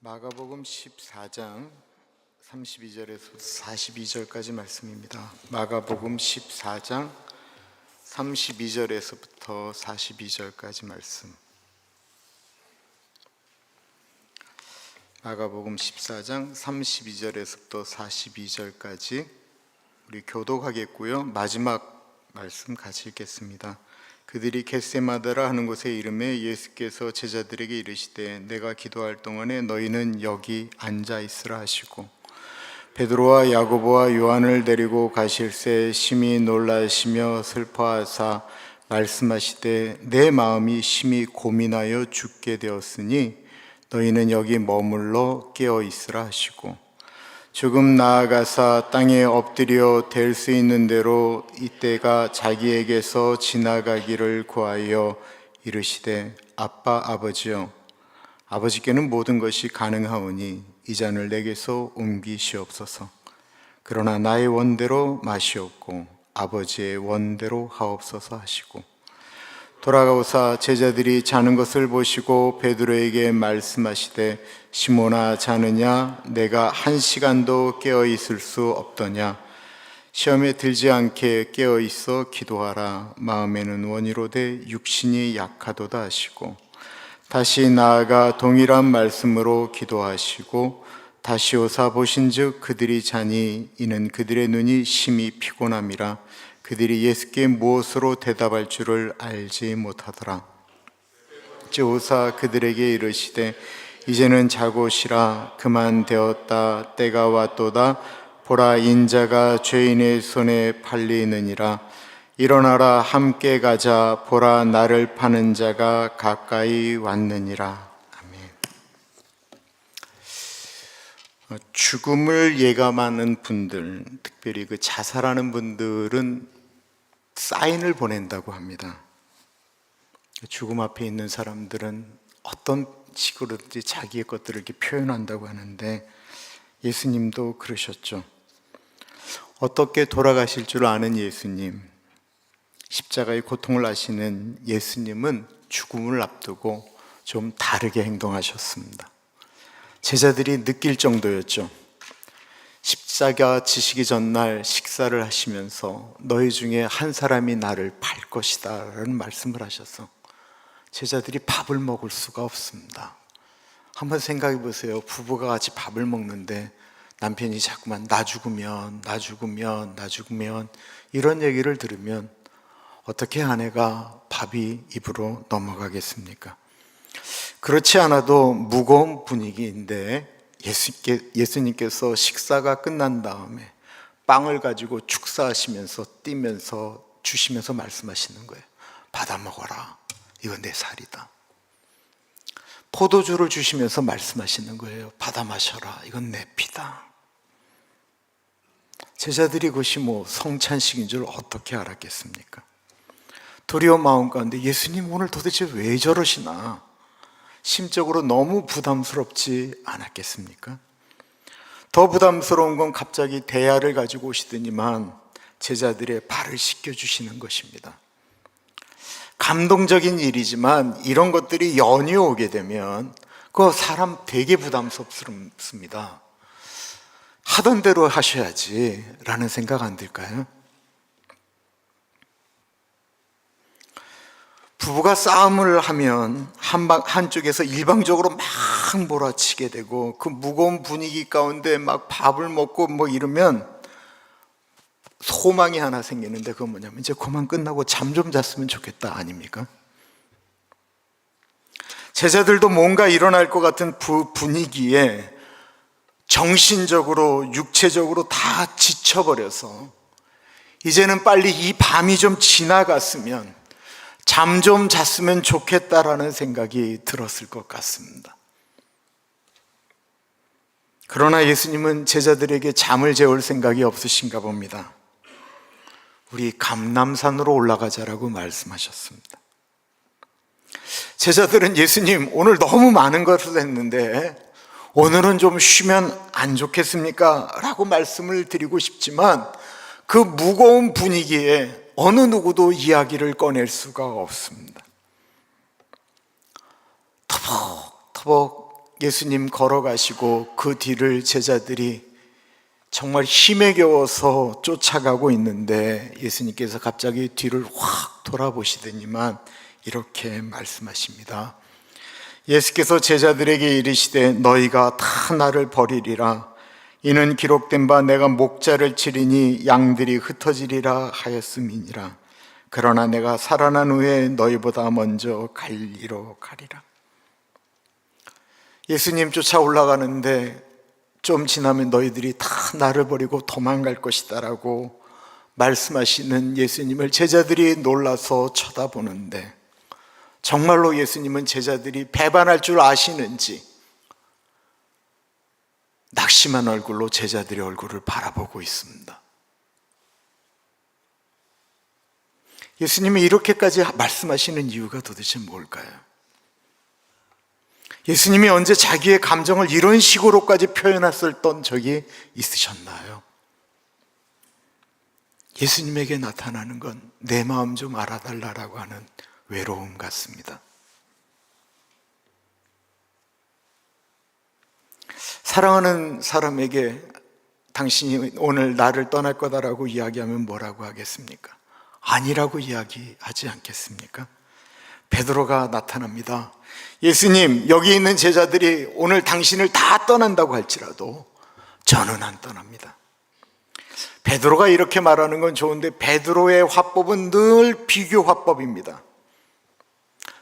마가복음 14장 32절에서 42절까지 말씀입니다. 마가복음 14장 32절에서부터 42절까지 말씀. 마가복음 14장 32절에서부터 42절까지 우리 교독하겠고요. 마지막 말씀 같이 읽겠습니다. 그들이 겟세마다라 하는 곳에 이르매 예수께서 제자들에게 이르시되 내가 기도할 동안에 너희는 여기 앉아 있으라 하시고 베드로와 야고보와 요한을 데리고 가실새 심히 놀라시며 슬퍼하사 말씀하시되 내 마음이 심히 고민하여 죽게 되었으니 너희는 여기 머물러 깨어 있으라 하시고 조금 나아가사 땅에 엎드려 댈 수 있는 대로 이때가 자기에게서 지나가기를 구하여 이르시되 아빠 아버지여 아버지께는 모든 것이 가능하오니 이 잔을 내게서 옮기시옵소서. 그러나 나의 원대로 마시옵고 아버지의 원대로 하옵소서 하시고 돌아가오사 제자들이 자는 것을 보시고 베드로에게 말씀하시되 시몬아 자느냐 내가 1시간도 깨어 있을 수 없더냐 시험에 들지 않게 깨어 있어 기도하라 마음에는 원이로되 육신이 약하도다 하시고 다시 나아가 동일한 말씀으로 기도하시고 다시 오사 보신즉 그들이 자니 이는 그들의 눈이 심히 피곤함이라 그들이 예수께 무엇으로 대답할 줄을 알지 못하더라. 오사 그들에게 이르시되 이제는 자고 쉬라 그만 되었다 때가 왔도다 보라 인자가 죄인의 손에 팔리느니라 일어나라 함께 가자 보라 나를 파는 자가 가까이 왔느니라. 아멘. 죽음을 예감하는 분들, 특별히 그 자살하는 분들은 사인을 보낸다고 합니다. 죽음 앞에 있는 사람들은 어떤 식으로든지 자기의 것들을 이렇게 표현한다고 하는데 예수님도 그러셨죠. 어떻게 돌아가실 줄 아는 예수님, 십자가의 고통을 아시는 예수님은 죽음을 앞두고 좀 다르게 행동하셨습니다. 제자들이 느낄 정도였죠. 십자가 지시기 전날 식사를 하시면서 너희 중에 한 사람이 나를 팔 것이다 라는 말씀을 하셔서 제자들이 밥을 먹을 수가 없습니다. 한번 생각해 보세요. 부부가 같이 밥을 먹는데 남편이 자꾸만 나 죽으면 이런 얘기를 들으면 어떻게 아내가 밥이 입으로 넘어가겠습니까? 그렇지 않아도 무거운 분위기인데 예수님께서 식사가 끝난 다음에 빵을 가지고 축사하시면서 뛰면서 주시면서 말씀하시는 거예요. 받아 먹어라. 이건 내 살이다. 포도주를 주시면서 말씀하시는 거예요. 받아 마셔라. 이건 내 피다. 제자들이 그것이 성찬식인 줄 어떻게 알았겠습니까? 두려운 마음 가운데 예수님 오늘 도대체 왜 저러시나? 심적으로 너무 부담스럽지 않았겠습니까? 더 부담스러운 건 갑자기 대야를 가지고 오시더니만 제자들의 발을 씻겨주시는 것입니다. 감동적인 일이지만 이런 것들이 연이어 오게 되면 그 사람 되게 부담스럽습니다. 하던 대로 하셔야지 라는 생각 안 들까요? 부부가 싸움을 하면 한쪽에서 일방적으로 막 몰아치게 되고 그 무거운 분위기 가운데 막 밥을 먹고 이러면 소망이 하나 생기는데 그건 뭐냐면 이제 그만 끝나고 잠 좀 잤으면 좋겠다 아닙니까? 제자들도 뭔가 일어날 것 같은 분위기에 정신적으로 육체적으로 다 지쳐버려서 이제는 빨리 이 밤이 좀 지나갔으면 잠 좀 잤으면 좋겠다라는 생각이 들었을 것 같습니다. 그러나 예수님은 제자들에게 잠을 재울 생각이 없으신가 봅니다. 우리 감람산으로 올라가자라고 말씀하셨습니다. 제자들은 예수님 오늘 너무 많은 것을 했는데 오늘은 좀 쉬면 안 좋겠습니까? 라고 말씀을 드리고 싶지만 그 무거운 분위기에 어느 누구도 이야기를 꺼낼 수가 없습니다. 터벅터벅 예수님 걸어가시고 그 뒤를 제자들이 정말 힘에 겨워서 쫓아가고 있는데 예수님께서 갑자기 뒤를 확 돌아보시더니만 이렇게 말씀하십니다. 예수께서 제자들에게 이르시되 너희가 다 나를 버리리라. 이는 기록된 바 내가 목자를 치리니 양들이 흩어지리라 하였음이니라. 그러나 내가 살아난 후에 너희보다 먼저 갈리로 가리라. 예수님 쫓아 올라가는데 좀 지나면 너희들이 다 나를 버리고 도망갈 것이다 라고 말씀하시는 예수님을 제자들이 놀라서 쳐다보는데 정말로 예수님은 제자들이 배반할 줄 아시는지 낙심한 얼굴로 제자들의 얼굴을 바라보고 있습니다. 예수님이 이렇게까지 말씀하시는 이유가 도대체 뭘까요? 예수님이 언제 자기의 감정을 이런 식으로까지 표현했었던 적이 있으셨나요? 예수님에게 나타나는 건 내 마음 좀 알아달라고 하는 외로움 같습니다. 사랑하는 사람에게 당신이 오늘 나를 떠날 거다라고 이야기하면 뭐라고 하겠습니까? 아니라고 이야기하지 않겠습니까? 베드로가 나타납니다. 예수님, 여기 있는 제자들이 오늘 당신을 다 떠난다고 할지라도 저는 안 떠납니다. 베드로가 이렇게 말하는 건 좋은데 베드로의 화법은 늘 비교 화법입니다.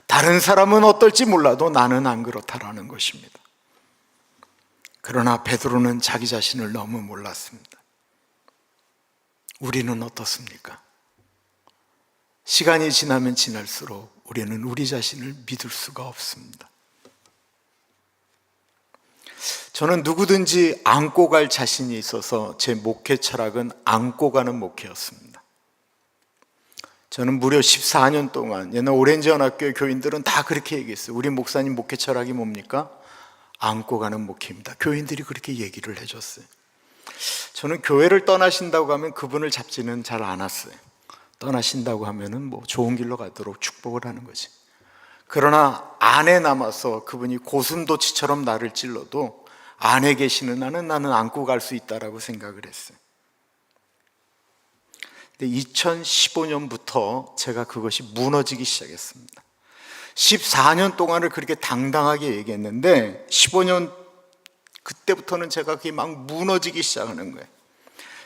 다른 사람은 어떨지 몰라도 나는 안 그렇다라는 것입니다. 그러나 베드로는 자기 자신을 너무 몰랐습니다. 우리는 어떻습니까? 시간이 지나면 지날수록 우리는 우리 자신을 믿을 수가 없습니다. 저는 누구든지 안고 갈 자신이 있어서 제 목회 철학은 안고 가는 목회였습니다. 저는 무려 14년 동안 옛날 오렌지 연합교회 교인들은 다 그렇게 얘기했어요. 우리 목사님 목회 철학이 뭡니까? 안고 가는 목회입니다. 교인들이 그렇게 얘기를 해줬어요. 저는 교회를 떠나신다고 하면 그분을 잡지는 잘 않았어요. 떠나신다고 하면은 뭐 좋은 길로 가도록 축복을 하는 거지. 그러나 안에 남아서 그분이 고슴도치처럼 나를 찔러도 안에 계시는 나는 안고 갈 수 있다라고 생각을 했어요. 근데 2015년부터 제가 그것이 무너지기 시작했습니다. 14년 동안을 그렇게 당당하게 얘기했는데 15년 그때부터는 제가 그게 막 무너지기 시작하는 거예요.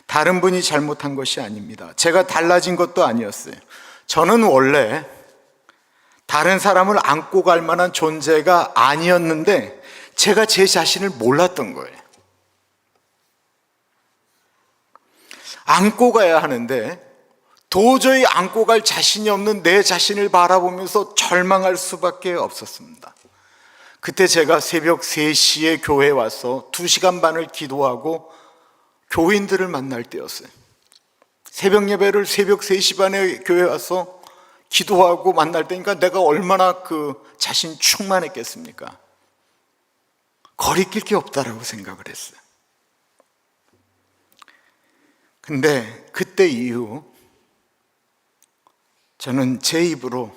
다른 분이 잘못한 것이 아닙니다. 제가 달라진 것도 아니었어요. 저는 원래 다른 사람을 안고 갈 만한 존재가 아니었는데 제가 제 자신을 몰랐던 거예요. 안고 가야 하는데 도저히 안고 갈 자신이 없는 내 자신을 바라보면서 절망할 수밖에 없었습니다. 그때 제가 새벽 3시에 교회에 와서 2시간 반을 기도하고 교인들을 만날 때였어요. 새벽 예배를 새벽 3시 반에 교회에 와서 기도하고 만날 때니까 내가 얼마나 그 자신 충만했겠습니까? 거리낄 게 없다라고 생각을 했어요. 근데 그때 이후 저는 제 입으로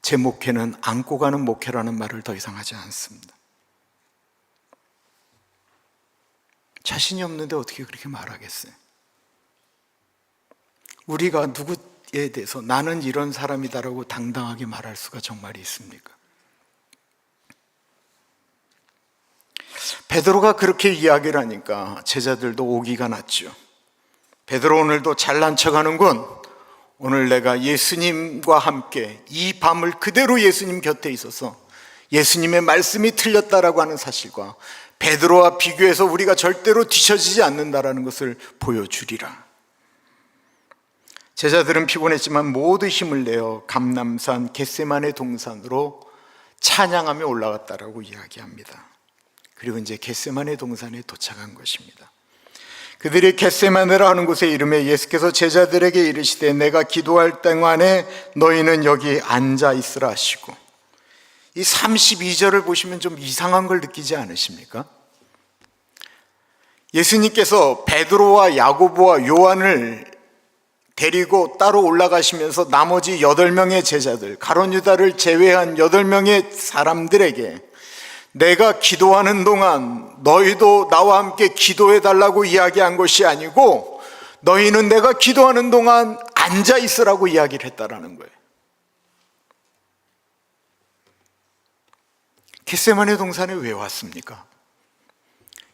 제 목회는 안고 가는 목회라는 말을 더 이상 하지 않습니다. 자신이 없는데 어떻게 그렇게 말하겠어요? 우리가 누구에 대해서 나는 이런 사람이다라고 당당하게 말할 수가 정말 있습니까? 베드로가 그렇게 이야기를 하니까 제자들도 오기가 났죠. 베드로 오늘도 잘난 척하는군. 오늘 내가 예수님과 함께 이 밤을 그대로 예수님 곁에 있어서 예수님의 말씀이 틀렸다라고 하는 사실과 베드로와 비교해서 우리가 절대로 뒤처지지 않는다라는 것을 보여주리라. 제자들은 피곤했지만 모두 힘을 내어 감람산 겟세마네 동산으로 찬양하며 올라갔다라고 이야기합니다. 그리고 이제 겟세마네 동산에 도착한 것입니다. 그들이 겟세마네라 하는 곳에 이름에 예수께서 제자들에게 이르시되 내가 기도할 동안에 너희는 여기 앉아 있으라 하시고, 이 32절을 보시면 좀 이상한 걸 느끼지 않으십니까? 예수님께서 베드로와 야고보와 요한을 데리고 따로 올라가시면서 나머지 8명의 제자들, 가룟 유다를 제외한 8명의 사람들에게 내가 기도하는 동안 너희도 나와 함께 기도해 달라고 이야기한 것이 아니고 너희는 내가 기도하는 동안 앉아 있으라고 이야기를 했다라는 거예요. 겟세마네 동산에 왜 왔습니까?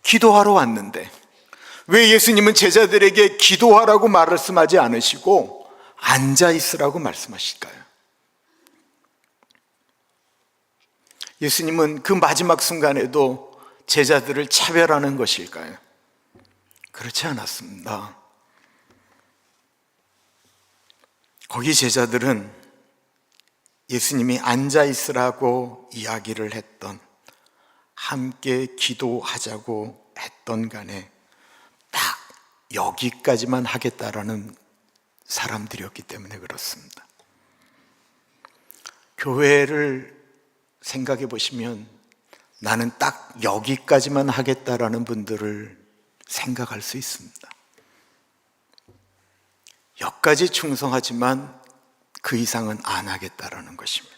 기도하러 왔는데 왜 예수님은 제자들에게 기도하라고 말씀하지 않으시고 앉아 있으라고 말씀하실까요? 예수님은 그 마지막 순간에도 제자들을 차별하는 것일까요? 그렇지 않았습니다. 거기 제자들은 예수님이 앉아 있으라고 이야기를 했던, 함께 기도하자고 했던 간에 딱 여기까지만 하겠다라는 사람들이었기 때문에 그렇습니다. 교회를 생각해 보시면 나는 딱 여기까지만 하겠다라는 분들을 생각할 수 있습니다. 여기까지 충성하지만 그 이상은 안 하겠다라는 것입니다.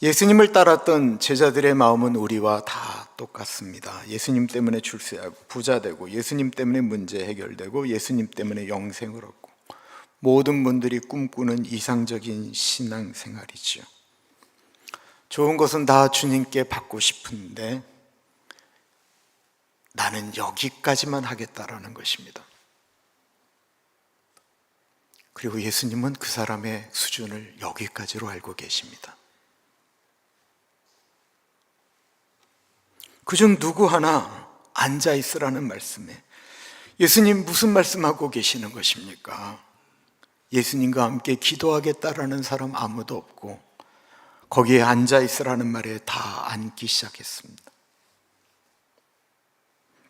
예수님을 따랐던 제자들의 마음은 우리와 다 똑같습니다. 예수님 때문에 출세하고 부자 되고, 예수님 때문에 문제 해결되고, 예수님 때문에 영생을 얻고, 모든 분들이 꿈꾸는 이상적인 신앙생활이지요. 좋은 것은 다 주님께 받고 싶은데 나는 여기까지만 하겠다라는 것입니다. 그리고 예수님은 그 사람의 수준을 여기까지로 알고 계십니다. 그중 누구 하나 앉아 있으라는 말씀에 예수님 무슨 말씀하고 계시는 것입니까? 예수님과 함께 기도하겠다라는 사람 아무도 없고 거기에 앉아 있으라는 말에 다 앉기 시작했습니다.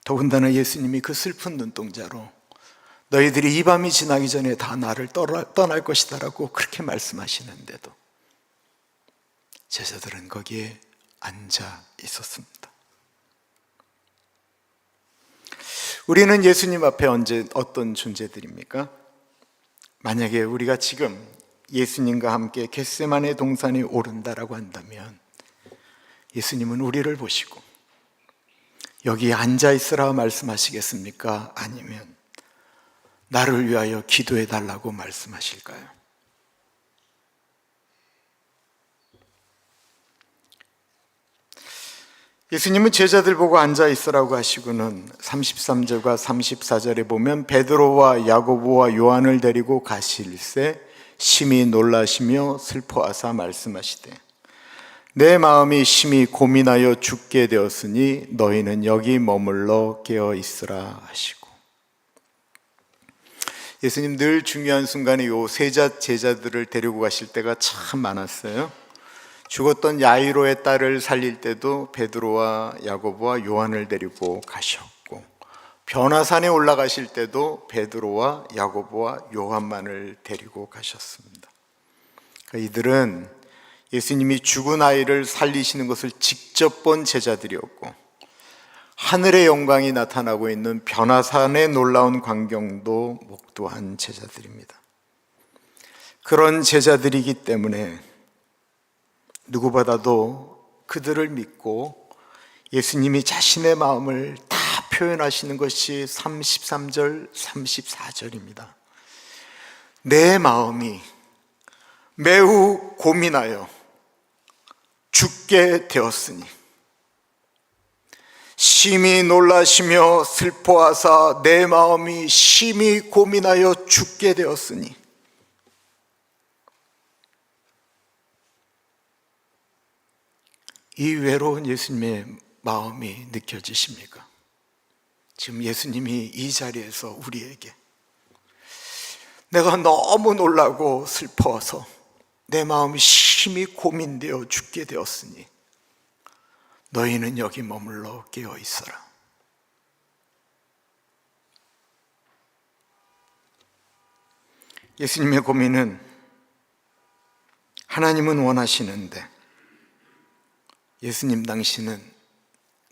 더군다나 예수님이 그 슬픈 눈동자로 너희들이 이 밤이 지나기 전에 다 나를 떠날 것이다 라고 그렇게 말씀하시는데도 제자들은 거기에 앉아 있었습니다. 우리는 예수님 앞에 언제 어떤 존재들입니까? 만약에 우리가 지금 예수님과 함께 겟세마네 동산에 오른다라고 한다면 예수님은 우리를 보시고 여기 앉아 있으라 말씀하시겠습니까? 아니면 나를 위하여 기도해 달라고 말씀하실까요? 예수님은 제자들 보고 앉아 있으라고 하시고는 33절과 34절에 보면 베드로와 야고보와 요한을 데리고 가실새 심히 놀라시며 슬퍼하사 말씀하시되 내 마음이 심히 고민하여 죽게 되었으니 너희는 여기 머물러 깨어 있으라 하시고, 예수님 늘 중요한 순간에 요 세 제자들을 데리고 가실 때가 참 많았어요. 죽었던 야이로의 딸을 살릴 때도 베드로와 야고보와 요한을 데리고 가셨고, 변화산에 올라가실 때도 베드로와 야고보와 요한만을 데리고 가셨습니다. 그러니까 이들은 예수님이 죽은 아이를 살리시는 것을 직접 본 제자들이었고, 하늘의 영광이 나타나고 있는 변화산의 놀라운 광경도 목도한 제자들입니다. 그런 제자들이기 때문에 누구보다도 그들을 믿고 예수님이 자신의 마음을 다 표현하시는 것이 33절, 34절입니다. 내 마음이 매우 고민하여 죽게 되었으니 심히 놀라시며 슬퍼하사 내 마음이 심히 고민하여 죽게 되었으니, 이 외로운 예수님의 마음이 느껴지십니까? 지금 예수님이 이 자리에서 우리에게 내가 너무 놀라고 슬퍼서 내 마음이 심히 고민되어 죽게 되었으니 너희는 여기 머물러 깨어 있어라. 예수님의 고민은 하나님은 원하시는데 예수님 당시는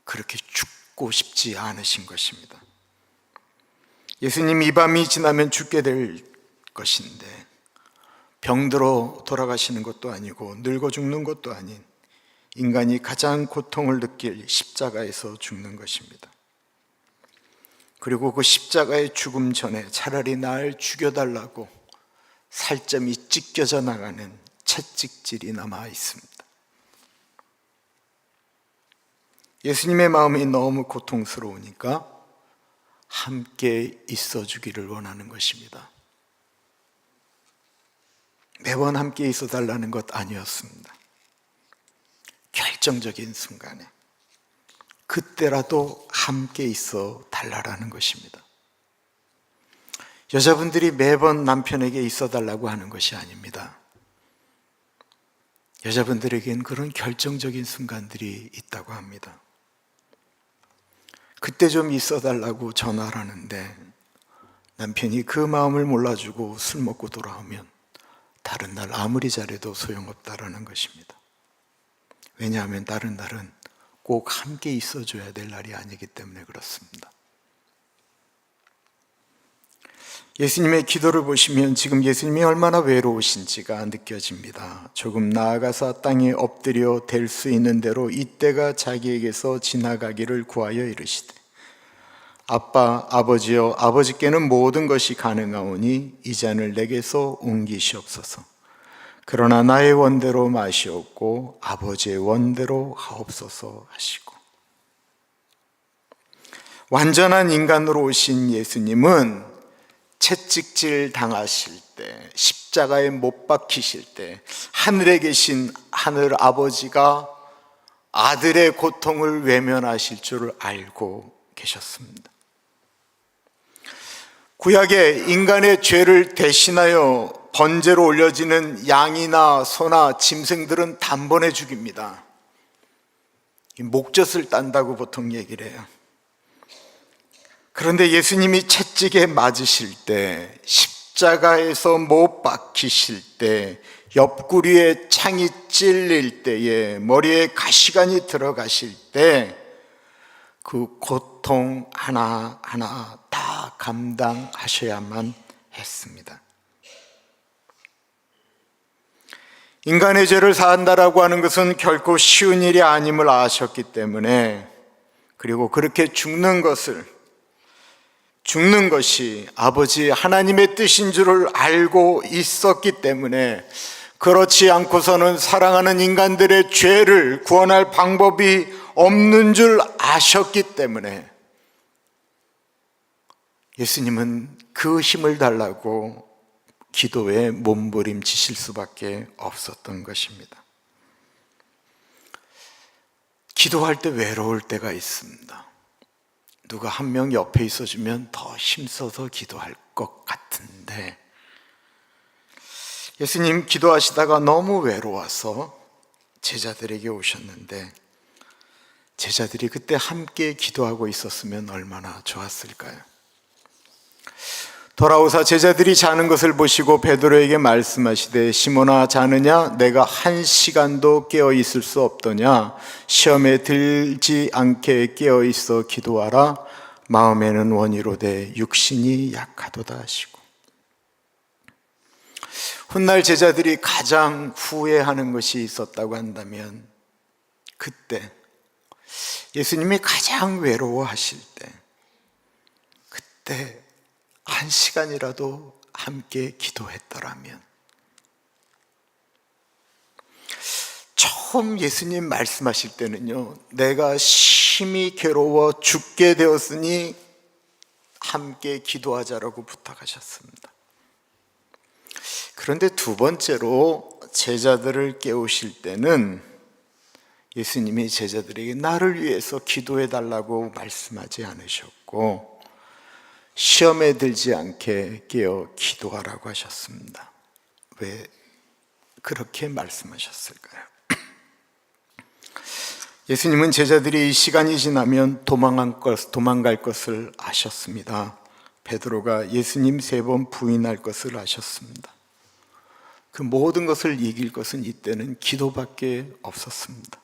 그렇게 죽고 싶지 않으신 것입니다. 예수님 이 밤이 지나면 죽게 될 것인데 병들어 돌아가시는 것도 아니고 늙어 죽는 것도 아닌 인간이 가장 고통을 느낄 십자가에서 죽는 것입니다. 그리고 그 십자가의 죽음 전에 차라리 날 죽여달라고 살점이 찢겨져 나가는 채찍질이 남아 있습니다. 예수님의 마음이 너무 고통스러우니까 함께 있어 주기를 원하는 것입니다. 매번 함께 있어 달라는 것 아니었습니다. 결정적인 순간에 그때라도 함께 있어 달라라는 것입니다. 여자분들이 매번 남편에게 있어 달라고 하는 것이 아닙니다. 여자분들에겐 그런 결정적인 순간들이 있다고 합니다. 그때 좀 있어 달라고 전화를 하는데 남편이 그 마음을 몰라주고 술 먹고 돌아오면 다른 날 아무리 잘해도 소용없다라는 것입니다. 왜냐하면 다른 날은 꼭 함께 있어줘야 될 날이 아니기 때문에 그렇습니다. 예수님의 기도를 보시면 지금 예수님이 얼마나 외로우신지가 느껴집니다. 조금 나아가서 땅에 엎드려 댈 수 있는 대로 이때가 자기에게서 지나가기를 구하여 이르시되 아빠, 아버지여, 아버지께는 모든 것이 가능하오니 이 잔을 내게서 옮기시옵소서. 그러나 나의 원대로 마시옵고 아버지의 원대로 하옵소서 하시고, 완전한 인간으로 오신 예수님은 채찍질 당하실 때, 십자가에 못 박히실 때 하늘에 계신 하늘 아버지가 아들의 고통을 외면하실 줄을 알고 계셨습니다. 구약에 인간의 죄를 대신하여 번제로 올려지는 양이나 소나 짐승들은 단번에 죽입니다. 목젖을 딴다고 보통 얘기를 해요. 그런데 예수님이 채찍에 맞으실 때, 십자가에서 못 박히실 때, 옆구리에 창이 찔릴 때에, 머리에 가시관이 들어가실 때 그 고통 하나하나 다 감당하셔야만 했습니다. 인간의 죄를 사한다라고 하는 것은 결코 쉬운 일이 아님을 아셨기 때문에, 그리고 그렇게 죽는 것이 아버지 하나님의 뜻인 줄을 알고 있었기 때문에, 그렇지 않고서는 사랑하는 인간들의 죄를 구원할 방법이 없는 줄 아셨기 때문에 예수님은 그 힘을 달라고 기도에 몸부림치실 수밖에 없었던 것입니다. 기도할 때 외로울 때가 있습니다. 누가 한 명 옆에 있어주면 더 힘써서 기도할 것 같은데, 예수님 기도하시다가 너무 외로워서 제자들에게 오셨는데, 제자들이 그때 함께 기도하고 있었으면 얼마나 좋았을까요? 돌아오사 제자들이 자는 것을 보시고 베드로에게 말씀하시되 시몬아 자느냐? 내가 1시간도 깨어 있을 수 없더냐? 시험에 들지 않게 깨어 있어 기도하라. 마음에는 원이로되 육신이 약하도다 하시고, 훗날 제자들이 가장 후회하는 것이 있었다고 한다면 그때 예수님이 가장 외로워하실 때, 그때 1시간이라도 함께 기도했더라면. 처음 예수님 말씀하실 때는요, 내가 심히 괴로워 죽게 되었으니 함께 기도하자라고 부탁하셨습니다. 그런데 두 번째로 제자들을 깨우실 때는 예수님이 제자들에게 나를 위해서 기도해 달라고 말씀하지 않으셨고, 시험에 들지 않게 깨어 기도하라고 하셨습니다. 왜 그렇게 말씀하셨을까요? 예수님은 제자들이 시간이 지나면 도망갈 것을 아셨습니다. 베드로가 예수님 3번 부인할 것을 아셨습니다. 그 모든 것을 이길 것은 이때는 기도밖에 없었습니다.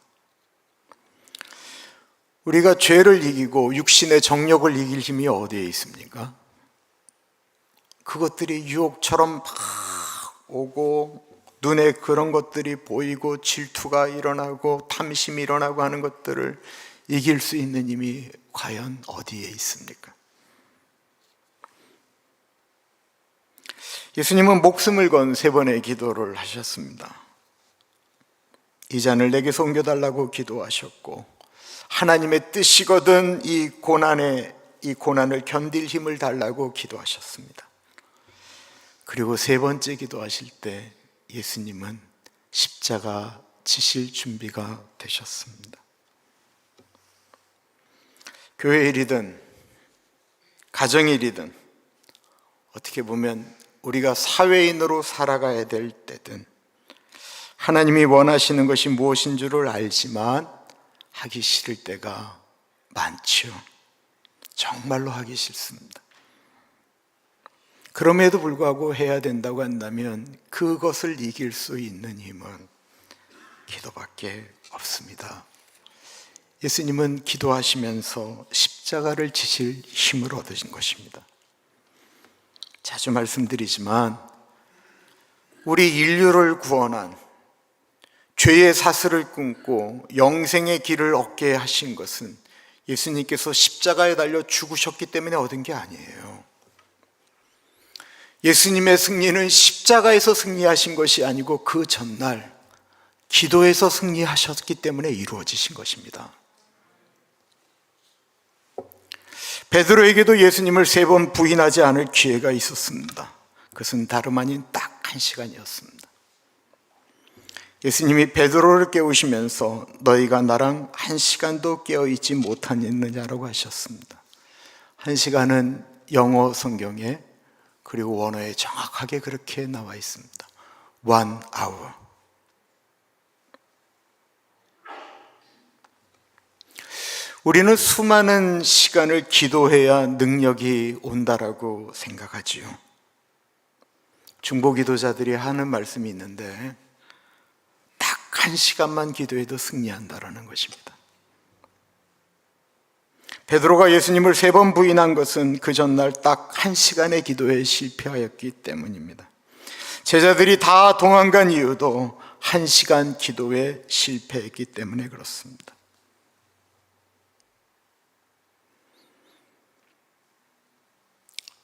우리가 죄를 이기고 육신의 정욕을 이길 힘이 어디에 있습니까? 그것들이 유혹처럼 막 오고 눈에 그런 것들이 보이고 질투가 일어나고 탐심이 일어나고 하는 것들을 이길 수 있는 힘이 과연 어디에 있습니까? 예수님은 목숨을 건 3번의 기도를 하셨습니다. 이 잔을 내게서 옮겨달라고 기도하셨고, 하나님의 뜻이거든 이 고난을 견딜 힘을 달라고 기도하셨습니다. 그리고 3번째 기도하실 때 예수님은 십자가 지실 준비가 되셨습니다. 교회 일이든 가정 일이든 어떻게 보면 우리가 사회인으로 살아가야 될 때든 하나님이 원하시는 것이 무엇인 줄을 알지만 하기 싫을 때가 많죠. 정말로 하기 싫습니다. 그럼에도 불구하고 해야 된다고 한다면 그것을 이길 수 있는 힘은 기도밖에 없습니다. 예수님은 기도하시면서 십자가를 지실 힘을 얻으신 것입니다. 자주 말씀드리지만 우리 인류를 구원한, 죄의 사슬을 끊고 영생의 길을 얻게 하신 것은 예수님께서 십자가에 달려 죽으셨기 때문에 얻은 게 아니에요. 예수님의 승리는 십자가에서 승리하신 것이 아니고 그 전날 기도에서 승리하셨기 때문에 이루어지신 것입니다. 베드로에게도 예수님을 3번 부인하지 않을 기회가 있었습니다. 그것은 다름 아닌 딱 1시간이었습니다. 예수님이 베드로를 깨우시면서 너희가 나랑 1시간도 깨어있지 못하느냐라고 하셨습니다. 1시간은 영어 성경에 그리고 원어에 정확하게 그렇게 나와 있습니다. 1 hour. 우리는 수많은 시간을 기도해야 능력이 온다라고 생각하지요. 중보 기도자들이 하는 말씀이 있는데 딱 1시간만 기도해도 승리한다라는 것입니다. 베드로가 예수님을 3번 부인한 것은 그 전날 딱 1시간의 기도에 실패하였기 때문입니다. 제자들이 다 도망간 이유도 1시간 기도에 실패했기 때문에 그렇습니다.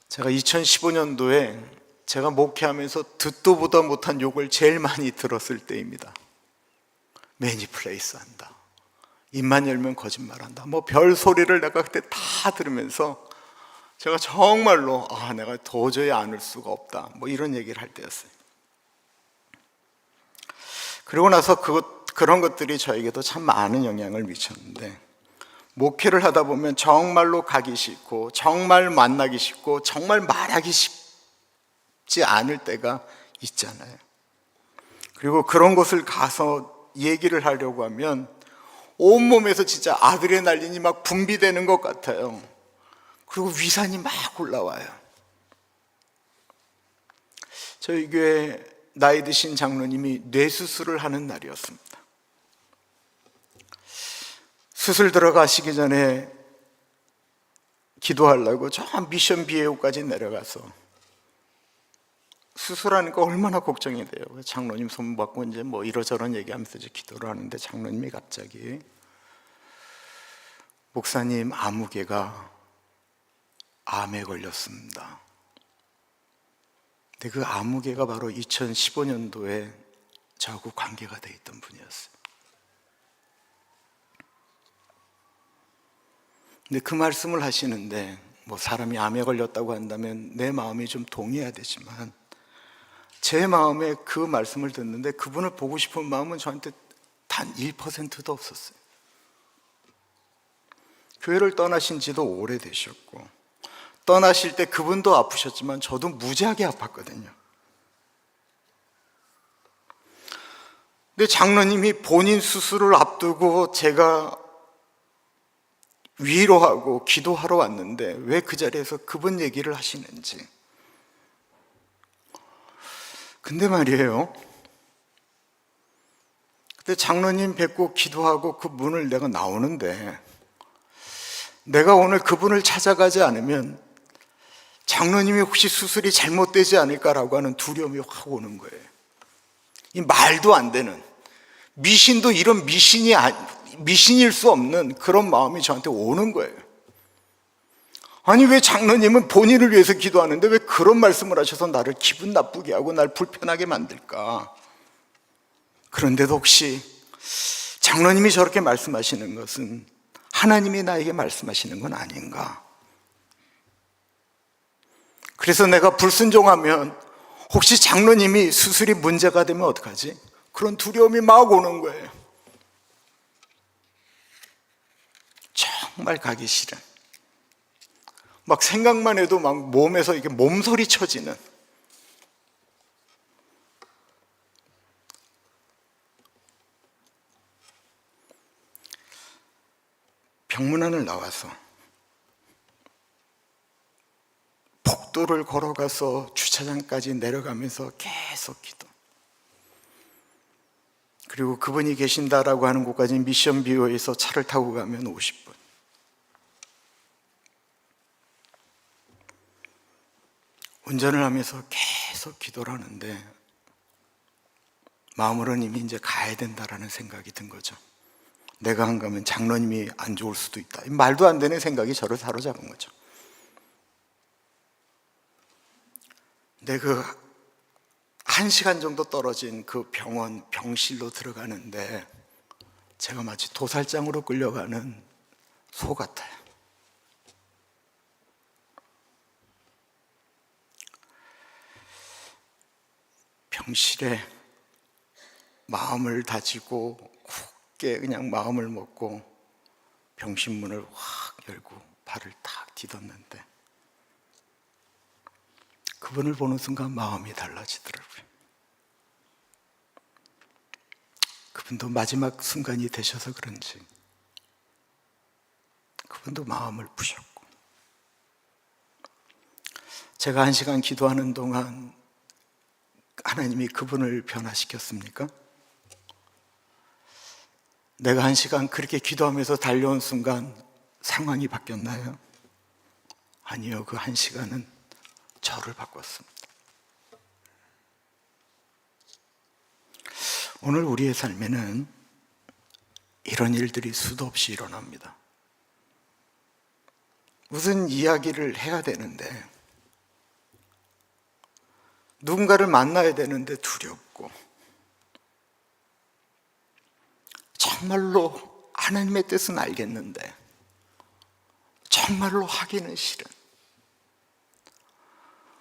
제가 2015년도에 제가 목회하면서 듣도 보다 못한 욕을 제일 많이 들었을 때입니다. 매니플레이스 한다, 입만 열면 거짓말한다, 뭐 별 소리를 내가 그때 다 들으면서 제가 정말로 내가 도저히 안을 수가 없다, 뭐 이런 얘기를 할 때였어요. 그리고 나서 그런 것들이 저에게도 참 많은 영향을 미쳤는데, 목회를 하다 보면 정말로 가기 싫고 정말 만나기 싫고 정말 말하기 쉽지 않을 때가 있잖아요. 그리고 그런 곳을 가서 얘기를 하려고 하면 온몸에서 진짜 아드레날린이 막 분비되는 것 같아요. 그리고 위산이 막 올라와요. 저희 교회 나이 드신 장로님이 뇌수술을 하는 날이었습니다. 수술 들어가시기 전에 기도하려고 저 미션 비에오까지 내려가서 수술하니까 얼마나 걱정이 돼요. 장로님 손 받고 이제 뭐 이러저런 얘기하면서 이제 기도를 하는데 장로님이 갑자기 목사님 아무개가 암에 걸렸습니다. 근데 그 아무개가 바로 2015년도에 저하고 관계가 돼 있던 분이었어요. 근데 그 말씀을 하시는데 뭐 사람이 암에 걸렸다고 한다면 내 마음이 좀 동해야 되지만 제 마음에 그 말씀을 듣는데 그분을 보고 싶은 마음은 저한테 단 1%도 없었어요. 교회를 떠나신 지도 오래되셨고 떠나실 때 그분도 아프셨지만 저도 무지하게 아팠거든요. 근데 장로님이 본인 수술을 앞두고 제가 위로하고 기도하러 왔는데 왜 그 자리에서 그분 얘기를 하시는지. 근데 말이에요, 그때 장로님 뵙고 기도하고 그 문을 내가 나오는데 내가 오늘 그분을 찾아가지 않으면 장로님이 혹시 수술이 잘못되지 않을까라고 하는 두려움이 확 오는 거예요. 이 말도 안 되는, 미신도 이런 미신일 수 없는 그런 마음이 저한테 오는 거예요. 아니, 왜 장로님은 본인을 위해서 기도하는데 왜 그런 말씀을 하셔서 나를 기분 나쁘게 하고 날 불편하게 만들까? 그런데도 혹시 장로님이 저렇게 말씀하시는 것은 하나님이 나에게 말씀하시는 건 아닌가? 그래서 내가 불순종하면 혹시 장로님이 수술이 문제가 되면 어떡하지? 그런 두려움이 막 오는 거예요. 정말 가기 싫은, 막 생각만 해도 막 몸에서 이게 몸소리 쳐지는, 병문안을 나와서 복도를 걸어가서 주차장까지 내려가면서 계속 기도, 그리고 그분이 계신다라고 하는 곳까지 미션 비오에서 차를 타고 가면 50분. 운전을 하면서 계속 기도를 하는데 마음으로는 이미 이제 가야 된다라는 생각이 든 거죠. 내가 안 가면 장로님이 안 좋을 수도 있다. 말도 안 되는 생각이 저를 사로잡은 거죠. 근데 그 1시간 정도 떨어진 그 병실로 들어가는데 제가 마치 도살장으로 끌려가는 소 같아요. 병실에 마음을 다지고 굳게 그냥 마음을 먹고 병실 문을 확 열고 발을 탁 디뎠는데 그분을 보는 순간 마음이 달라지더라고요. 그분도 마지막 순간이 되셔서 그런지 그분도 마음을 푸셨고, 제가 1시간 기도하는 동안 하나님이 그분을 변화시켰습니까? 내가 1시간 그렇게 기도하면서 달려온 순간 상황이 바뀌었나요? 아니요, 그 1시간은 저를 바꿨습니다. 오늘 우리의 삶에는 이런 일들이 수도 없이 일어납니다. 무슨 이야기를 해야 되는데, 누군가를 만나야 되는데 두렵고, 정말로 하나님의 뜻은 알겠는데 정말로 하기는 싫은,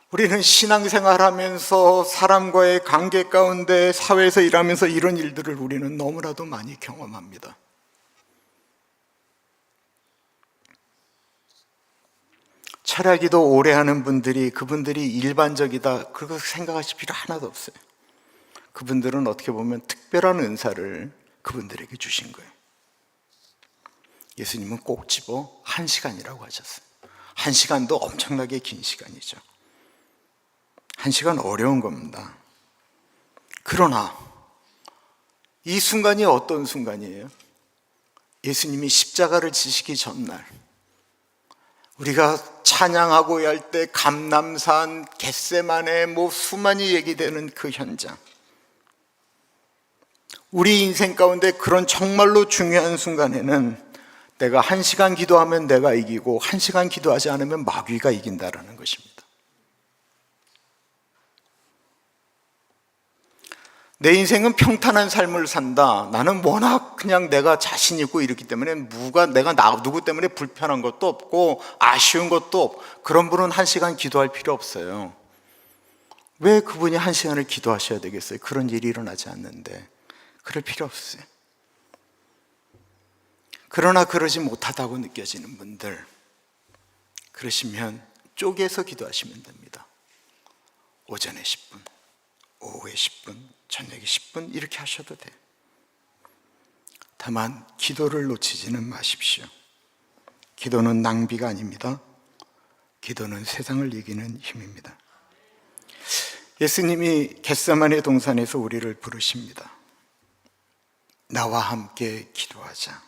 우리는 신앙생활하면서 사람과의 관계 가운데 사회에서 일하면서 이런 일들을 우리는 너무나도 많이 경험합니다. 철야기도 오래 하는 분들이, 그분들이 일반적이다 그렇게 생각하실 필요 하나도 없어요. 그분들은 어떻게 보면 특별한 은사를 그분들에게 주신 거예요. 예수님은 꼭 집어 1시간이라고 하셨어요. 1시간도 엄청나게 긴 시간이죠. 1시간 어려운 겁니다. 그러나 이 순간이 어떤 순간이에요? 예수님이 십자가를 지시기 전날, 우리가 찬양하고 할 때 감람산, 겟세마네 수많이 얘기되는 그 현장, 우리 인생 가운데 그런 정말로 중요한 순간에는 내가 1시간 기도하면 내가 이기고 1시간 기도하지 않으면 마귀가 이긴다라는 것입니다. 내 인생은 평탄한 삶을 산다. 나는 워낙 그냥 내가 자신 있고 이렇기 때문에 내가 누구 때문에 불편한 것도 없고 아쉬운 것도 없고, 그런 분은 1시간 기도할 필요 없어요. 왜 그분이 1시간을 기도하셔야 되겠어요? 그런 일이 일어나지 않는데. 그럴 필요 없어요. 그러나 그러지 못하다고 느껴지는 분들, 그러시면 쪼개서 기도하시면 됩니다. 오전에 10분, 오후에 10분, 저녁에 10분 이렇게 하셔도 돼요. 다만 기도를 놓치지는 마십시오. 기도는 낭비가 아닙니다. 기도는 세상을 이기는 힘입니다. 예수님이 겟세마네 동산에서 우리를 부르십니다. 나와 함께 기도하자.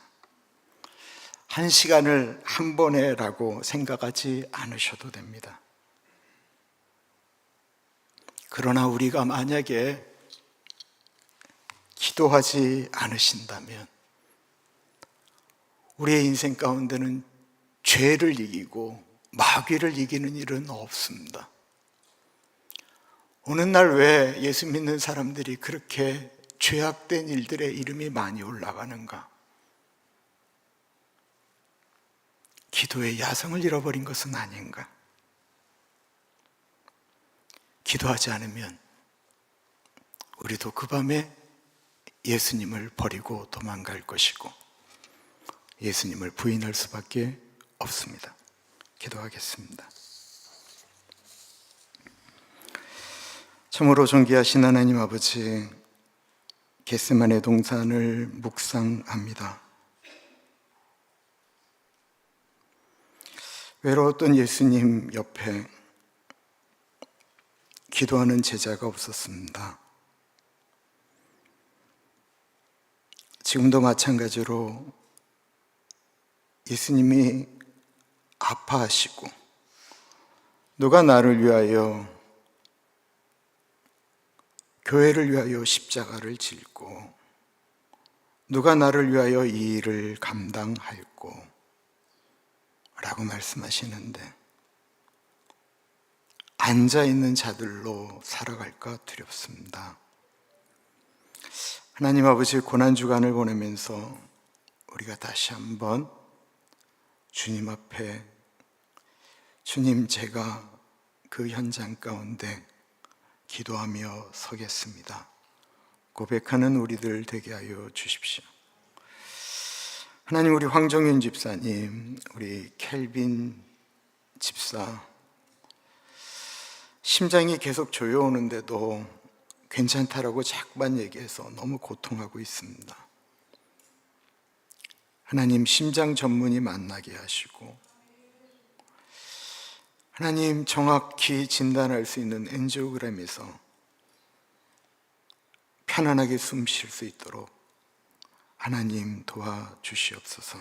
1시간을 한 번에라고 생각하지 않으셔도 됩니다. 그러나 우리가 만약에 기도하지 않으신다면 우리의 인생 가운데는 죄를 이기고 마귀를 이기는 일은 없습니다. 어느 날 왜 예수 믿는 사람들이 그렇게 죄악된 일들의 이름이 많이 올라가는가? 기도의 야성을 잃어버린 것은 아닌가? 기도하지 않으면 우리도 그 밤에 예수님을 버리고 도망갈 것이고 예수님을 부인할 수밖에 없습니다. 기도하겠습니다. 참으로 존귀하신 하나님 아버지, 겟세마네 동산을 묵상합니다. 외로웠던 예수님 옆에 기도하는 제자가 없었습니다. 지금도 마찬가지로 예수님이 아파하시고 누가 나를 위하여, 교회를 위하여 십자가를 질고 누가 나를 위하여 이 일을 감당할꼬 라고 말씀하시는데 앉아있는 자들로 살아갈까 두렵습니다. 하나님 아버지, 고난주간을 보내면서 우리가 다시 한번 주님 앞에, 주님, 제가 그 현장 가운데 기도하며 서겠습니다, 고백하는 우리들 되게 하여 주십시오. 하나님, 우리 황정윤 집사님, 우리 켈빈 집사, 심장이 계속 조여오는데도 괜찮다라고 자꾸만 얘기해서 너무 고통하고 있습니다. 하나님, 심장 전문의 만나게 하시고 하나님, 정확히 진단할 수 있는 엔지오그램에서 편안하게 숨 쉴 수 있도록 하나님 도와주시옵소서.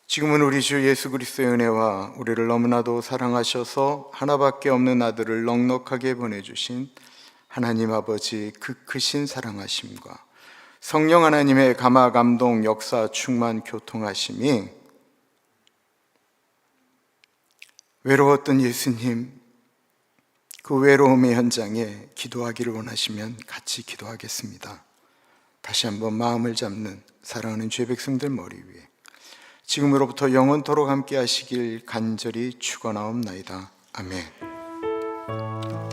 지금은 우리 주 예수 그리스도의 은혜와 우리를 너무나도 사랑하셔서 하나밖에 없는 아들을 넉넉하게 보내주신 하나님 아버지 그 크신 사랑하심과 성령 하나님의 감화 감동 역사 충만 교통하심이 외로웠던 예수님, 그 외로움의 현장에 기도하기를 원하시면 같이 기도하겠습니다. 다시 한번 마음을 잡는 사랑하는 주의 백성들 머리 위에 지금으로부터 영원토록 함께 하시길 간절히 축원하옵나이다. 아멘.